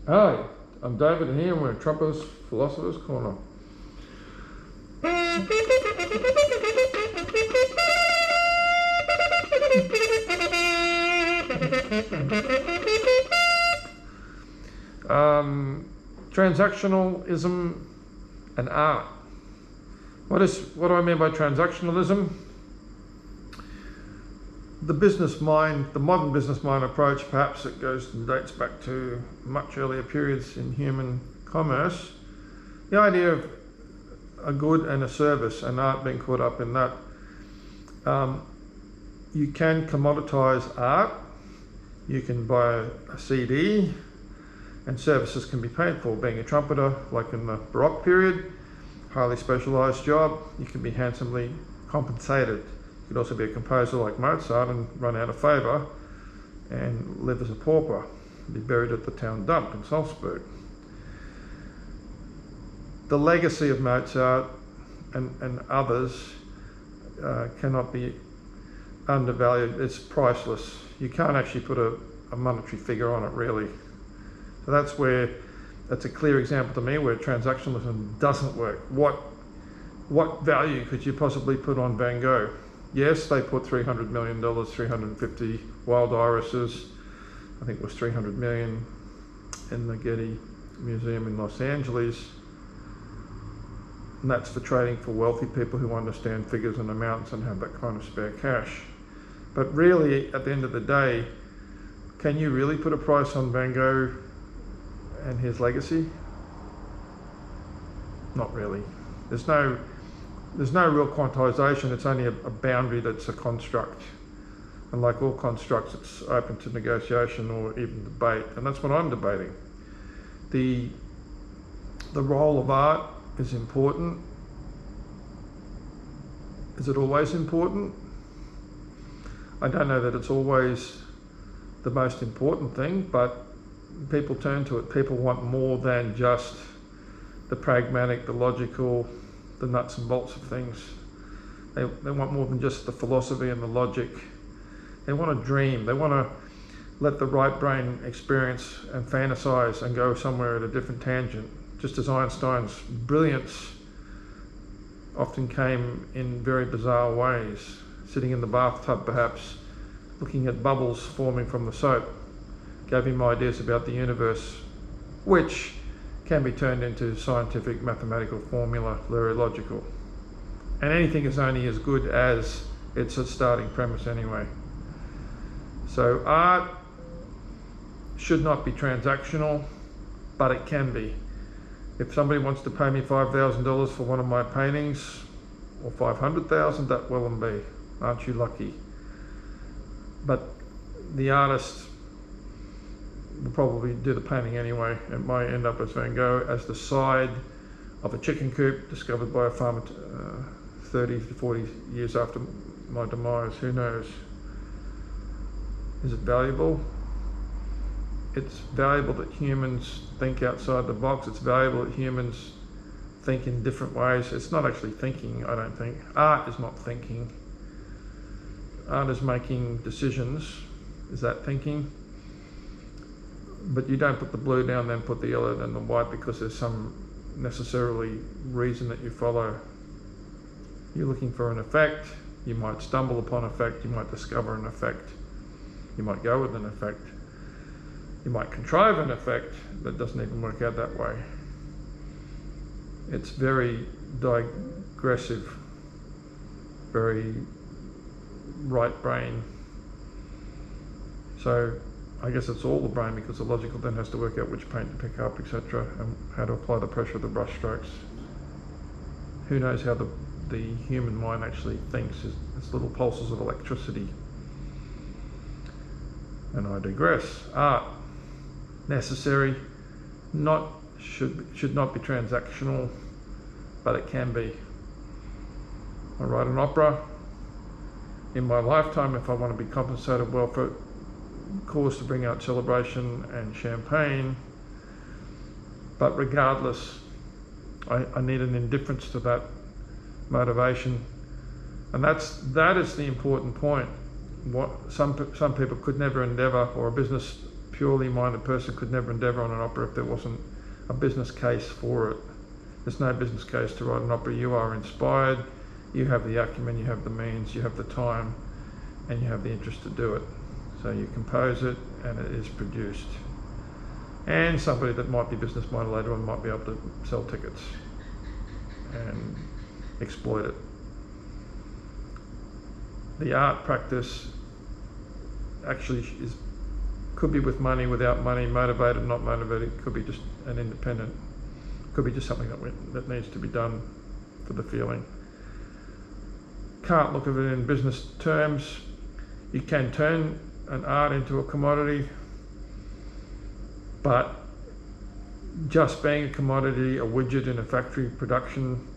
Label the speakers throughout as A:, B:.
A: Hi, I'm David and here we're in Trumpers Philosopher's Corner. Transactionalism and art. What do I mean by transactionalism? The modern business mind approach, perhaps it goes and dates back to much earlier periods in human commerce. The idea of a good and a service and art being caught up in that. You can commoditize art, you can buy a CD, and services can be paid for. Being a trumpeter, like in the Baroque period, highly specialised job, you can be handsomely compensated. You could also be a composer like Mozart and run out of favour and live as a pauper, be buried at the town dump in Salzburg. The legacy of Mozart and others cannot be undervalued. It's priceless. You can't actually put a monetary figure on it, really. So that's a clear example to me where transactionalism doesn't work. What value could you possibly put on Van Gogh? Yes, they put $300 million, 350 wild irises, I think it was 300 million in the Getty Museum in Los Angeles. And that's for trading for wealthy people who understand figures and amounts and have that kind of spare cash. But really, at the end of the day, can you really put a price on Van Gogh and his legacy? Not really. There's no real quantization. It's only a boundary that's a construct. And like all constructs, it's open to negotiation or even debate. And that's what I'm debating. The role of art is important. Is it always important? I don't know that it's always the most important thing, but people turn to it. People want more than just the pragmatic, the logical, the nuts and bolts of things. They want more than just the philosophy and the logic. They want to dream. They want to let the right brain experience and fantasize and go somewhere at a different tangent. Just as Einstein's brilliance often came in very bizarre ways, sitting in the bathtub perhaps, looking at bubbles forming from the soap, gave him ideas about the universe, which can be turned into scientific mathematical formula, very logical. And anything is only as good as its starting premise anyway. So art should not be transactional, but it can be. If somebody wants to pay me $5,000 for one of my paintings, or $500,000, that will and be. Aren't you lucky? But the artist will probably do the painting anyway. It might end up as Van Gogh, as the side of a chicken coop discovered by a farmer 30 to 40 years after my demise. Who knows? Is it valuable? It's valuable that humans think outside the box. It's valuable that humans think in different ways. It's not actually thinking, I don't think. Art is not thinking. Art is making decisions. Is that thinking? But you don't put the blue down, then put the yellow, then the white, because there's some necessarily reason that you follow. You're looking for an effect. You might stumble upon effect. You might discover an effect. You might go with an effect. You might contrive an effect that doesn't even work out that way. It's very digressive, very right brain. So I guess it's all the brain, because the logical then has to work out which paint to pick up, etc., and how to apply the pressure of the brush strokes. Who knows how the human mind actually thinks? It's little pulses of electricity. And I digress. Art, necessary, should not be transactional, but it can be. I write an opera. In my lifetime, if I want to be compensated well for cause to bring out celebration and champagne, but regardless, I need an indifference to that motivation, and that is the important point. What some people could never endeavour, or a business purely minded person could never endeavour on an opera if there wasn't a business case for it. There's no business case to write an opera. You are inspired, you have the acumen, you have the means, you have the time, and you have the interest to do it. So you compose it and it is produced. And somebody that might be business minded later on might be able to sell tickets and exploit it. The art practice actually could be with money, without money, motivated, not motivated, could be just an independent, could be just something that needs to be done for the feeling. Can't look at it in business terms. You can turn an art into a commodity, but just being a commodity, a widget in a factory production,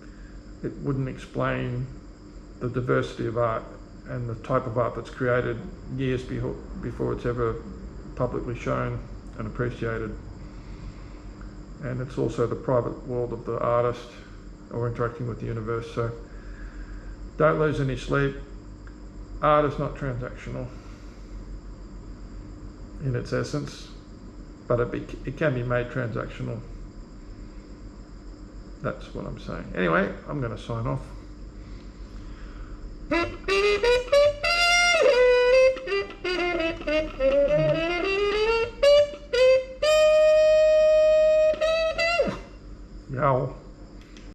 A: it wouldn't explain the diversity of art and the type of art that's created years before it's ever publicly shown and appreciated. And it's also the private world of the artist or interacting with the universe. So don't lose any sleep. Art is not transactional in its essence, but it can be made transactional. That's what I'm saying. Anyway, I'm going to sign off.